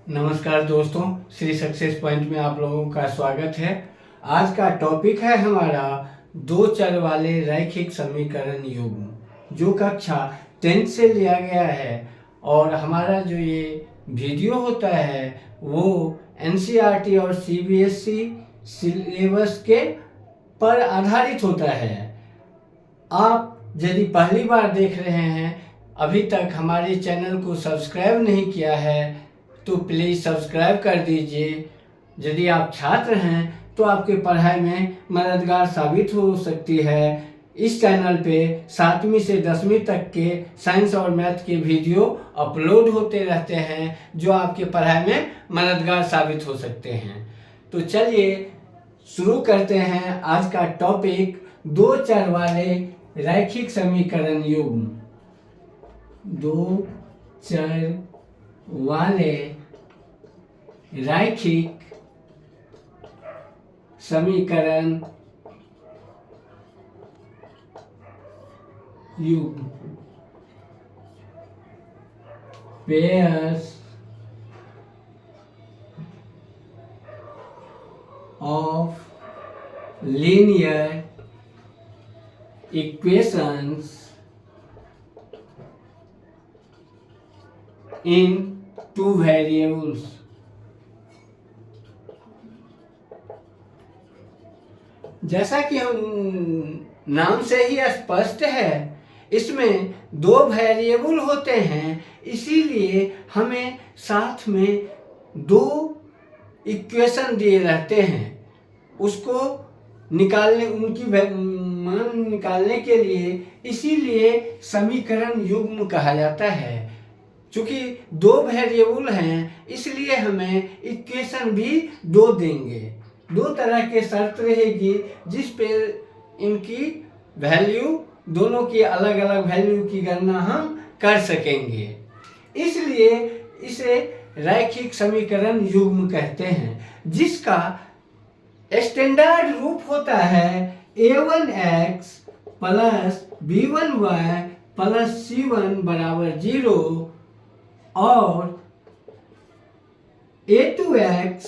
नमस्कार दोस्तों, Shri success point में आप लोगों का स्वागत है। आज का टॉपिक है हमारा दो चर वाले रैखिक समीकरण युग्म, जो कक्षा 10th से लिया गया है। और हमारा जो ये वीडियो होता है वो एनसीईआरटी और सीबीएसई सिलेबस के पर आधारित होता है। आप यदि पहली बार देख रहे हैं, अभी तक हमारे चैनल को सब्सक्राइब नहीं किया है, तो प्लीज़ सब्सक्राइब कर दीजिए। यदि आप छात्र हैं तो आपके पढ़ाई में मददगार साबित हो सकती है। इस चैनल पे 7वीं से 10वीं तक के साइंस और मैथ के वीडियो अपलोड होते रहते हैं, जो आपके पढ़ाई में मददगार साबित हो सकते हैं। तो चलिए शुरू करते हैं आज का टॉपिक, दो चर वाले रैखिक समीकरण युग्म। दो चर वाले रैखिक समीकरण युग्म, pairs of linear equations in two variables। जैसा कि हम नाम से ही स्पष्ट है, इसमें दो वेरिएबल होते हैं, इसीलिए हमें साथ में दो इक्वेशन दिए रहते हैं। उसको निकालने, उनकी मान निकालने के लिए इसीलिए समीकरण युग्म कहा जाता है। चूंकि दो वेरिएबल हैं, इसलिए हमें इक्वेशन भी दो देंगे। दो तरह के शर्त रहेगी जिस पे इनकी वैल्यू, दोनों की अलग अलग वैल्यू की गणना हम कर सकेंगे। इसलिए इसे रैखिक समीकरण युग्म कहते हैं, जिसका स्टैंडर्ड रूप होता है a1x plus b1y plus c1 बराबर 0 और a2x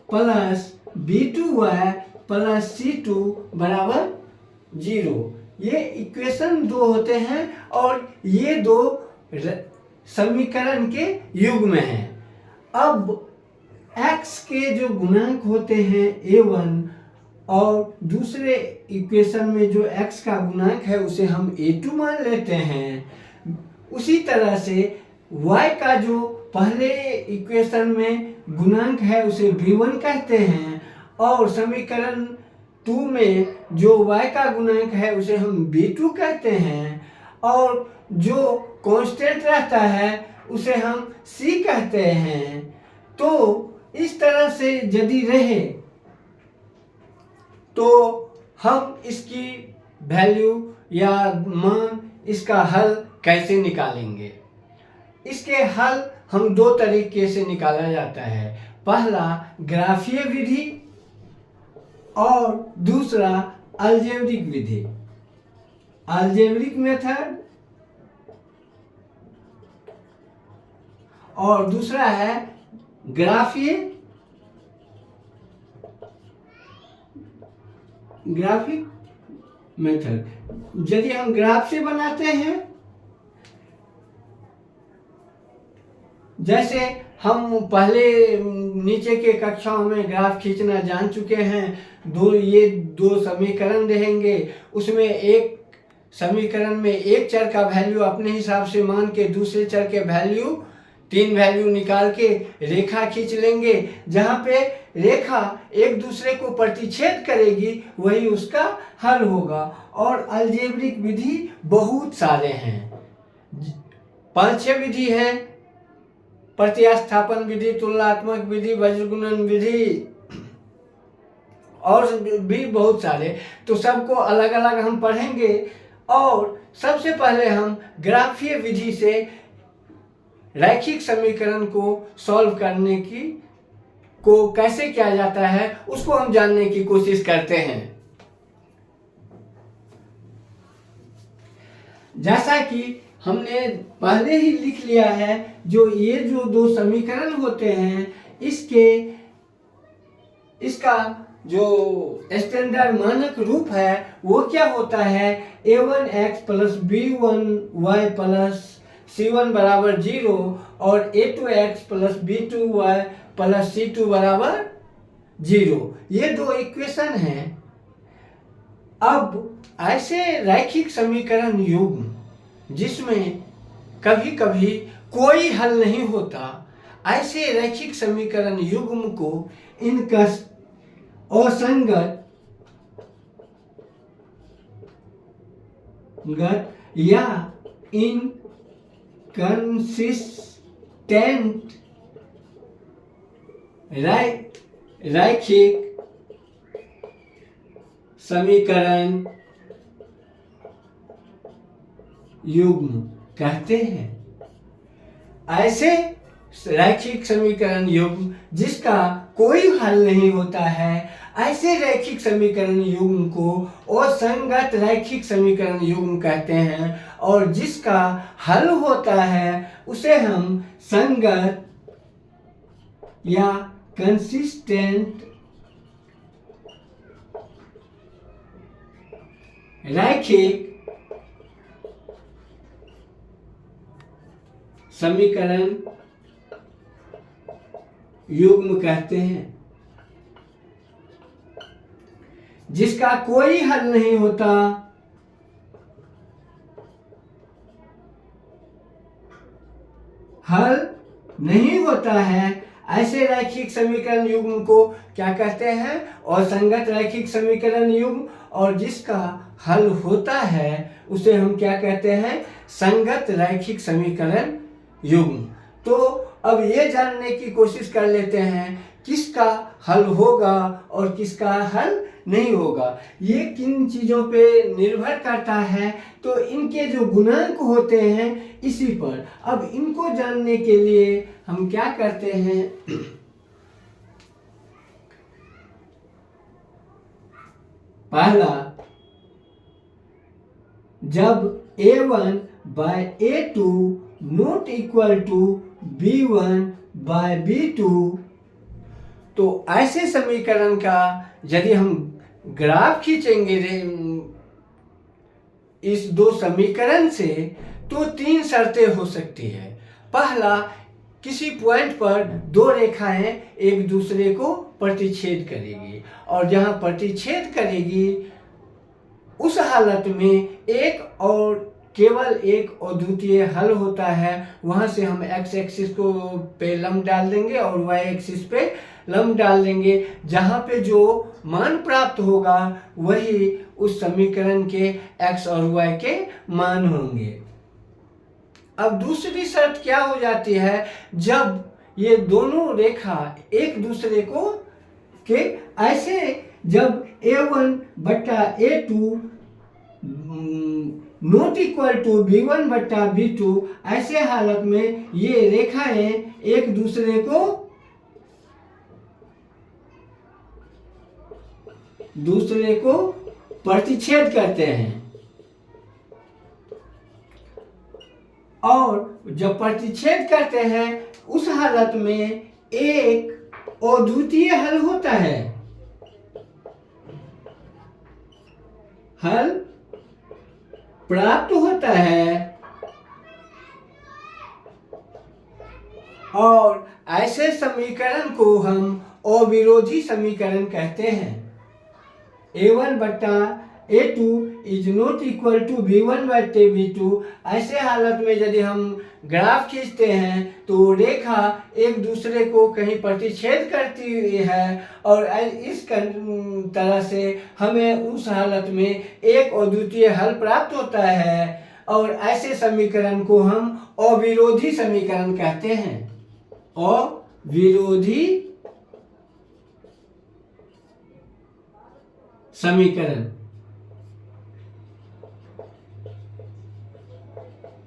plus b2y plus c2 बराबर 0। ये इक्वेशन दो होते हैं और ये दो समीकरण के युग्म हैं। अब x के जो गुणांक होते हैं a1, और दूसरे इक्वेशन में जो x का गुणांक है उसे हम a2 मान लेते हैं। उसी तरह से y का जो पहले इक्वेशन में गुणांक है उसे b1 कहते हैं, और समीकरण 2 में जो y का गुणांक है उसे हम b2 कहते हैं, और जो कांस्टेंट रहता है उसे हम c कहते हैं। तो इस तरह से यदि रहे तो हम इसकी वैल्यू या मान, इसका हल कैसे निकालेंगे? इसके हल हम दो तरीके से निकाला जाता है। पहला ग्राफीय विधि और दूसरा अलजेब्रिक विधि, अलजेब्रिक मेथड, और दूसरा है ग्राफिक मेथड। यदि हम ग्राफ से बनाते हैं, जैसे हम पहले नीचे के कक्षाओं में ग्राफ खींचना जान चुके हैं। ये दो समीकरण रहेंगे, उसमें एक समीकरण में एक चर का वैल्यू अपने हिसाब से मान के दूसरे चर के वैल्यू, तीन वैल्यू निकाल के रेखा खींच लेंगे। जहाँ पे रेखा एक दूसरे को प्रतिच्छेद करेगी वही उसका हल होगा। और अलजेब्रिक विधि बहुत सारे हैं, 5-6 विधि है। प्रतिस्थापन विधि, तुलनात्मक विधि, वज्रगुणन विधि और भी बहुत सारे। तो सबको अलग अलग हम पढ़ेंगे। और सबसे पहले हम ग्राफीय विधि से रैखिक समीकरण को सॉल्व करने को कैसे किया जाता है उसको हम जानने की कोशिश करते हैं। जैसा कि हमने पहले ही लिख लिया है। जो ये जो दो समीकरण होते हैं इसका जो स्टैंडर्ड मानक रूप है वो क्या होता है, a1x plus b1y plus c1 बराबर 0 और a2x plus b2y plus c2 बराबर 0। ये दो इक्वेशन हैं। अब ऐसे रैखिक समीकरण युग्म जिसमें कभी कभी कोई हल नहीं होता, ऐसे रैखिक समीकरण युग्म को इनका असंगत या इनकंसिस्टेंट रैखिक समीकरण युग्म कहते हैं। ऐसे रैखिक समीकरण युग्म जिसका कोई हल नहीं होता है, ऐसे रैखिक समीकरण युग्म को असंगत रैखिक समीकरण युग्म कहते हैं। और जिसका हल होता है उसे हम संगत या कंसिस्टेंट रैखिक समीकरण युग्म कहते हैं। जिसका कोई हल नहीं होता, हल नहीं होता है, ऐसे रैखिक समीकरण युग्म को क्या कहते हैं, असंगत रैखिक समीकरण युग्म। और जिसका हल होता है उसे हम क्या कहते हैं, संगत रैखिक समीकरण युग्म। तो अब ये जानने की कोशिश कर लेते हैं किसका हल होगा और किसका हल नहीं होगा। ये किन चीज़ों पे निर्भर करता है, तो इनके जो गुणांक होते हैं इसी पर। अब इनको जानने के लिए हम क्या करते हैं, पहला, जब a1 by a2 not equal to b1 by b2, तो ऐसे समीकरण का यदि हम ग्राफ खींचेंगे इस दो समीकरण से, तो तीन शर्तें हो सकती है। पहला, किसी पॉइंट पर दो रेखाएं एक दूसरे को प्रतिच्छेद करेगी और जहां प्रतिच्छेद करेगी उस हालत में एक और केवल एक अद्वितीय हल होता है। वहां से हम x एक्सिस को पे लंब डाल देंगे और y एक्सिस पे लंब डाल देंगे। जहां पे जो मान प्राप्त होगा वही उस समीकरण के x और y के मान होंगे। अब दूसरी शर्त क्या हो जाती है, जब ये दोनों रेखा एक दूसरे को के ऐसे, जब a1 बट्टा a2 not equal to b1 बट्टा b2, ऐसे हालत में ये रेखाएं एक दूसरे को प्रतिच्छेद करते हैं। और जब प्रतिच्छेद करते हैं उस हालत में एक अद्वितीय हल होता है, हल प्राप्त होता है। और ऐसे समीकरण को हम अविरोधी समीकरण कहते हैं। a1 बट्टा a2 is not equal to b1 बट्टे b2। ऐसे हालत में यदि हम ग्राफ खींचते हैं तो रेखा एक दूसरे को कहीं प्रतिच्छेद करती हुई है और इस तरह से हमें उस हालत में एक अद्वितीय हल प्राप्त होता है। और ऐसे समीकरण को हम अविरोधी समीकरण कहते हैं। अविरोधी समीकरण।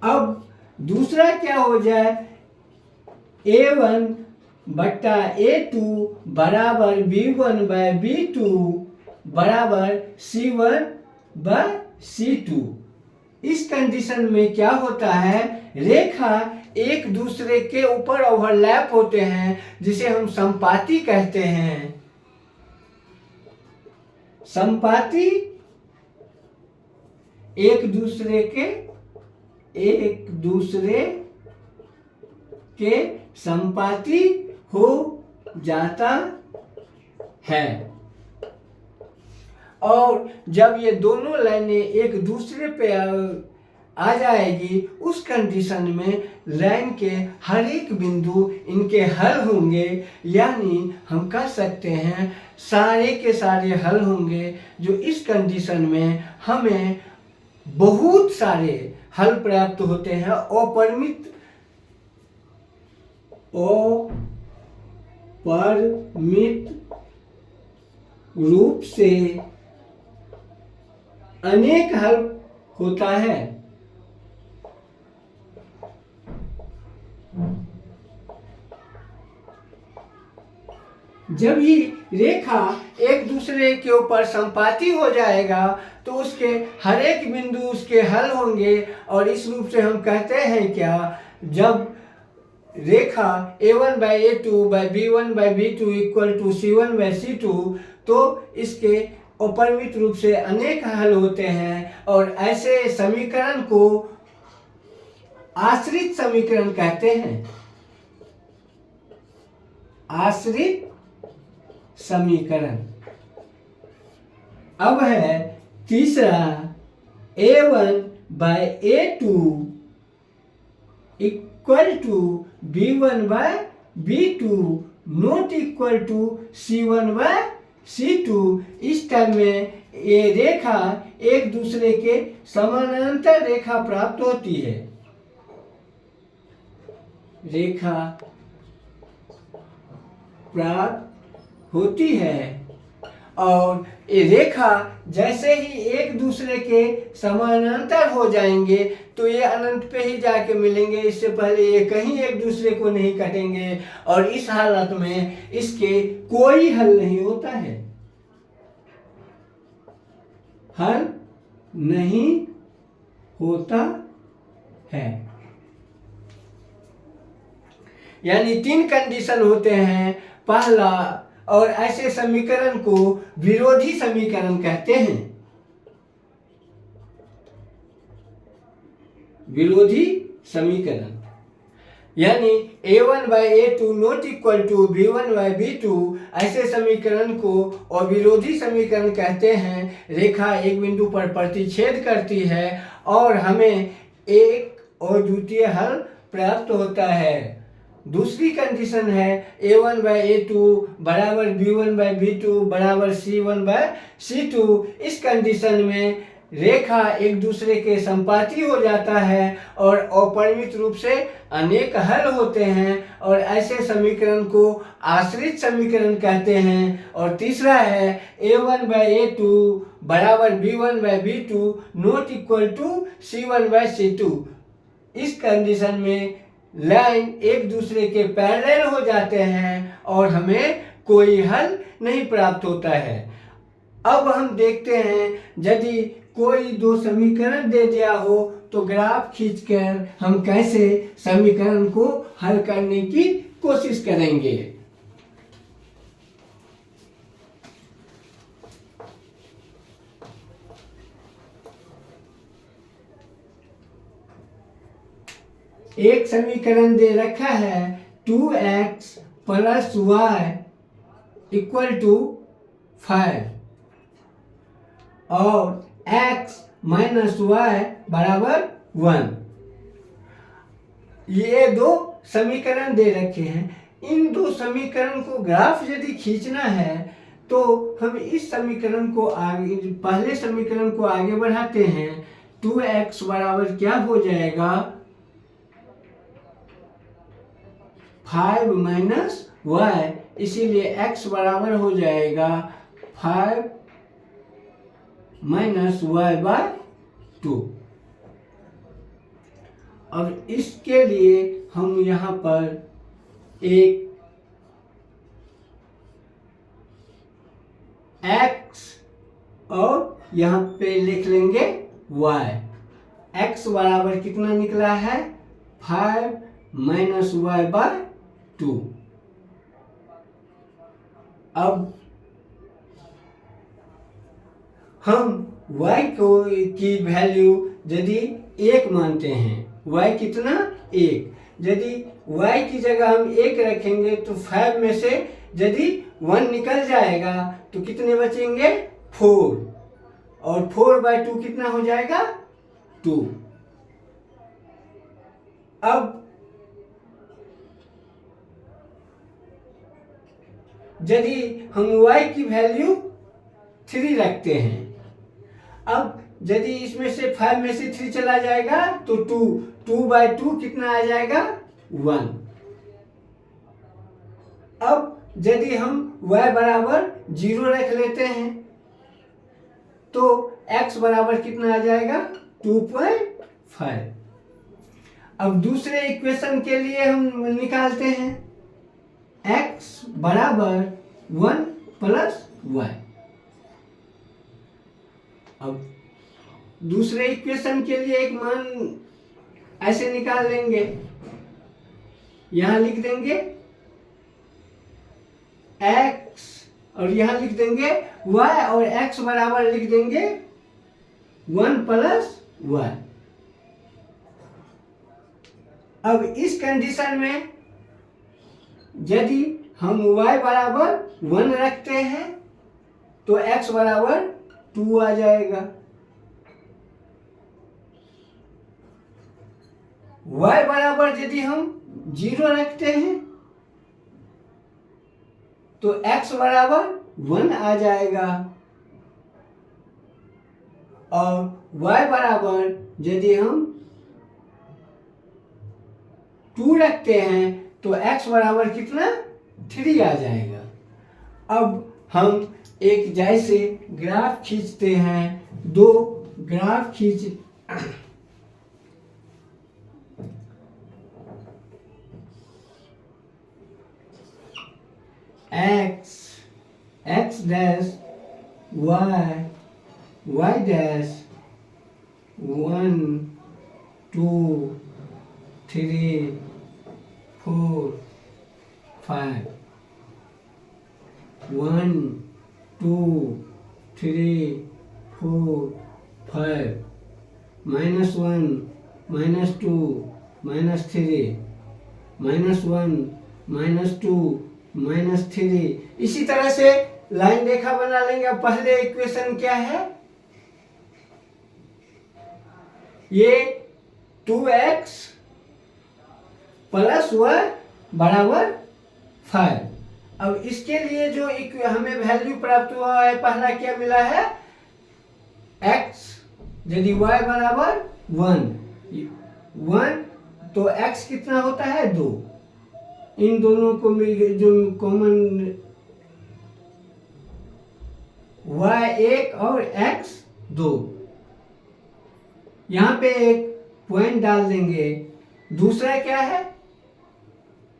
अब दूसरा क्या हो जाए, a1 बट्टा a2 बराबर b1 बाय b2 बराबर c1 बाय c2। इस कंडीशन में क्या होता है, रेखा एक दूसरे के ऊपर ओवरलैप होते हैं, जिसे हम संपाती कहते हैं। संपाती एक दूसरे के संपाती हो जाता है। और जब ये दोनों लाइनें एक दूसरे पे आ जाएगी, उस कंडीशन में लाइन के हर एक बिंदु इनके हल होंगे, यानी हम कह सकते हैं सारे के सारे हल होंगे, जो इस कंडीशन में हमें बहुत सारे हल प्राप्त होते हैं। अपरिमित रूप से अनेक हल होता है। जब ही रेखा एक दूसरे के ऊपर संपाती हो जाएगा, तो उसके हर एक बिंदु उसके हल होंगे। और इस रूप से हम कहते हैं क्या, जब रेखा A1 by A2 by B1 by B2 equal to C1 by C2, तो इसके अपरिमित रूप से अनेक हल होते हैं। और ऐसे समीकरण को आश्रित समीकरण कहते हैं। आश्रित समीकरण। अब है तीसरा, A1 by A2 equal to B1 by B2 not equal to C1 by C2। इस टाइम में ये रेखा एक दूसरे के समानांतर रेखा प्राप्त होती है। रेखा प्राप्त होती है, और ये रेखा जैसे ही एक दूसरे के समानांतर हो जाएंगे, तो ये अनंत पे ही जाके मिलेंगे। इससे पहले ये कहीं एक दूसरे को नहीं काटेंगे, और इस हालत में इसके कोई हल नहीं होता है। हल नहीं होता है, यानी तीन कंडीशन होते हैं। पहला, और ऐसे समीकरण को विरोधी समीकरण कहते हैं। विरोधी समीकरण यानी A1 by A2 not equal to B1 by B2, ऐसे समीकरण को और विरोधी समीकरण कहते हैं। रेखा एक बिंदु पर प्रतिच्छेद करती है और हमें एक और द्वितीय हल प्राप्त होता है। दूसरी कंडीशन है A1 by A2 बराबर B1 by B2 बराबर C1 by C2। इस कंडीशन में रेखा एक दूसरे के संपाती हो जाता है और अपरिमित रूप से अनेक हल होते हैं, और ऐसे समीकरण को आश्रित समीकरण कहते हैं। और तीसरा है A1 by A2 बराबर B1 by B2 not equal to C1 by C2। इस कंडीशन में लाइन एक दूसरे के पैरेलल हो जाते हैं और हमें कोई हल नहीं प्राप्त होता है। अब हम देखते हैं, यदि कोई दो समीकरण दे दिया हो तो ग्राफ खींचकर हम कैसे समीकरण को हल करने की कोशिश करेंगे। एक समीकरण दे रखा है 2x plus Y equal to 5 और x माइनस वाई बराबर 1। ये दो समीकरण दे रखे हैं। इन दो समीकरण को ग्राफ यदि खींचना है तो हम इस समीकरण को आगे, पहले समीकरण को आगे बढ़ाते हैं। 2x बराबर क्या हो जाएगा, 5 माइनस वाई, इसीलिए x बराबर हो जाएगा 5 माइनस वाई बाय 2। अब इसके लिए हम यहाँ पर एक x और यहाँ पे लिख लेंगे y। x बराबर कितना निकला है 5 माइनस वाई बाय 2। अब हम y की वैल्यू यदि 1 मानते हैं, y कितना 1, यदि y की जगह हम 1 रखेंगे तो 5 में से यदि 1 निकल जाएगा तो कितने बचेंगे 4, और 4/2 कितना हो जाएगा 2। अब यदि हम y की वैल्यू 3 रखते हैं, अब यदि इसमें से 5 में से 3 चला जाएगा तो 2/2 कितना आ जाएगा 1। अब यदि हम y बराबर 0 रख लेते हैं तो x बराबर कितना आ जाएगा 2.5। अब दूसरे इक्वेशन के लिए हम निकालते हैं x बराबर 1 प्लस y। अब दूसरे इक्वेशन के लिए एक मान ऐसे निकाल लेंगे, यहां लिख देंगे x और यहां लिख देंगे y, और x बराबर लिख देंगे 1 प्लस y। अब इस कंडीशन में यदि हम y बराबर 1 रखते हैं तो x बराबर 2 आ जाएगा, y बराबर यदि हम 0 रखते हैं तो x बराबर 1 आ जाएगा, और y बराबर यदि हम 2 रखते हैं तो x बराबर कितना 3 आ जाएगा। अब हम एक जैसे ग्राफ खींचते हैं, दो ग्राफ खींच x डैश y डैश 1 2 3 4 5 1 2 3 4 5 -1 -2 -3 -1 -2 -3, इसी तरह से लाइन रेखा बना लेंगे। अब पहले इक्वेशन क्या है, ये 2x प्लस y बराबर 5। अब इसके लिए जो हमें वैल्यू प्राप्त हुआ है, पहला क्या मिला है x, यदि y बराबर 1 तो x कितना होता है 2, इन दोनों को मिल गए जो कॉमन y 1 और x 2, यहां पे एक पॉइंट डाल देंगे। दूसरा क्या है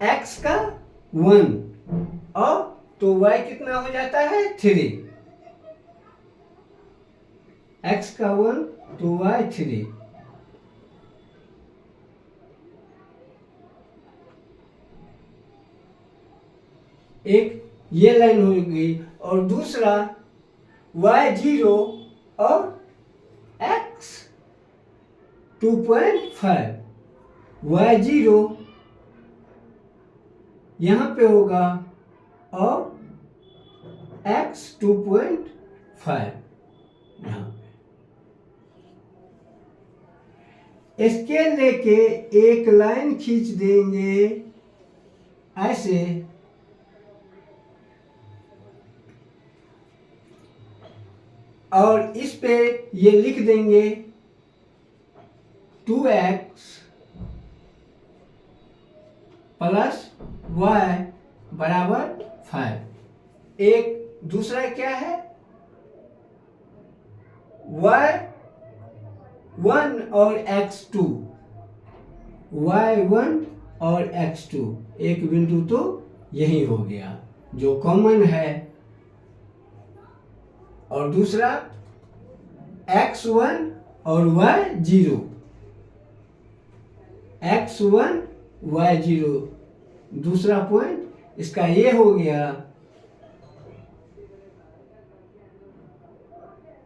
x का 1, और तो y कितना हो जाता है 3, x का 1 तो y 3। एक ये लाइन हो गई, और दूसरा y0 और x 2.5, y0 यहां पे होगा और x 2.5 यहां पे। स्केल लेके एक लाइन खींच देंगे ऐसे, और इस पे ये लिख देंगे 2x प्लस y बराबर 5। एक दूसरा क्या है y1 और x2, y1 और x2, एक बिंदु तो यही हो गया जो कॉमन है, और दूसरा x1 और y0 x1 y0। दूसरा पॉइंट इसका ये हो गया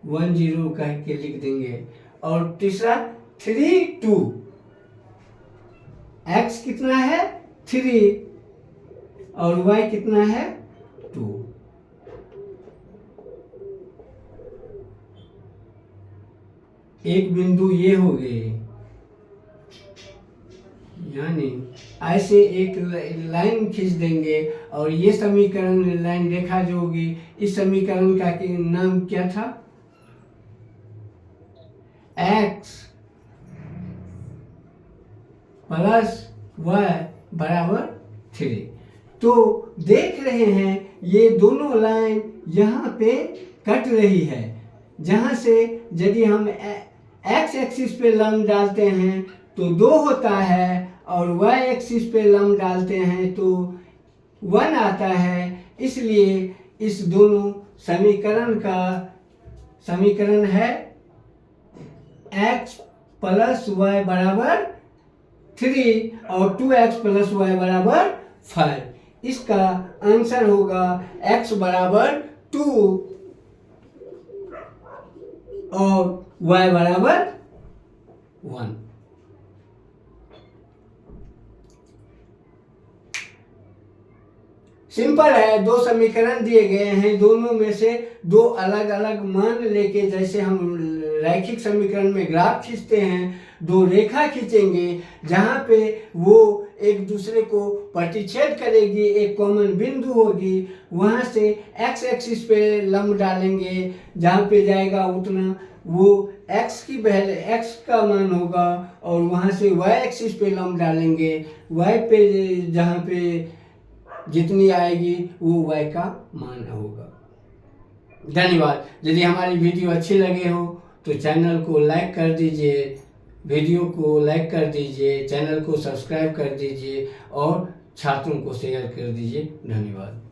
10 कह के लिख देंगे। और तीसरा 3 2, x कितना है 3 और y कितना है 2। एक बिंदु ये हो गए, यानी ऐसे एक लाइन खींच देंगे और ये समीकरण लाइन रेखा जो होगी, इस समीकरण का नाम क्या था, x प्लस y बराबर 3। तो देख रहे हैं ये दोनों लाइन यहाँ पे कट रही है, जहाँ से यदि हम x एक्सिस पे लंब डालते हैं तो 2 होता है और y एक्सिस पे लंब डालते हैं तो 1 आता है। इसलिए इस दोनों समीकरण का समीकरण है x प्लस y बराबर 3 और 2x प्लस y बराबर 5। इसका आंसर होगा x बराबर 2 और y बराबर 1। सिंपल है, दो समीकरण दिए गए हैं, दोनों में से दो अलग अलग मान लेके, जैसे हम रैखिक समीकरण में ग्राफ खींचते हैं, दो रेखा खींचेंगे जहाँ पे वो एक दूसरे को प्रतिच्छेद करेगी, एक कॉमन बिंदु होगी, वहाँ से x एक्सिस पे लंब डालेंगे, जहाँ पे जाएगा उतना वो x की वैल्यू x का मान होगा, और वहाँ से y एक्सिस पे लंब डालेंगे, y पे जहाँ पे जितनी आएगी वो y का मान होगा। धन्यवाद। यदि हमारी वीडियो अच्छी लगे हो तो चैनल को लाइक कर दीजिए, वीडियो को लाइक कर दीजिए, चैनल को सब्सक्राइब कर दीजिए और छात्रों को शेयर कर दीजिए। धन्यवाद।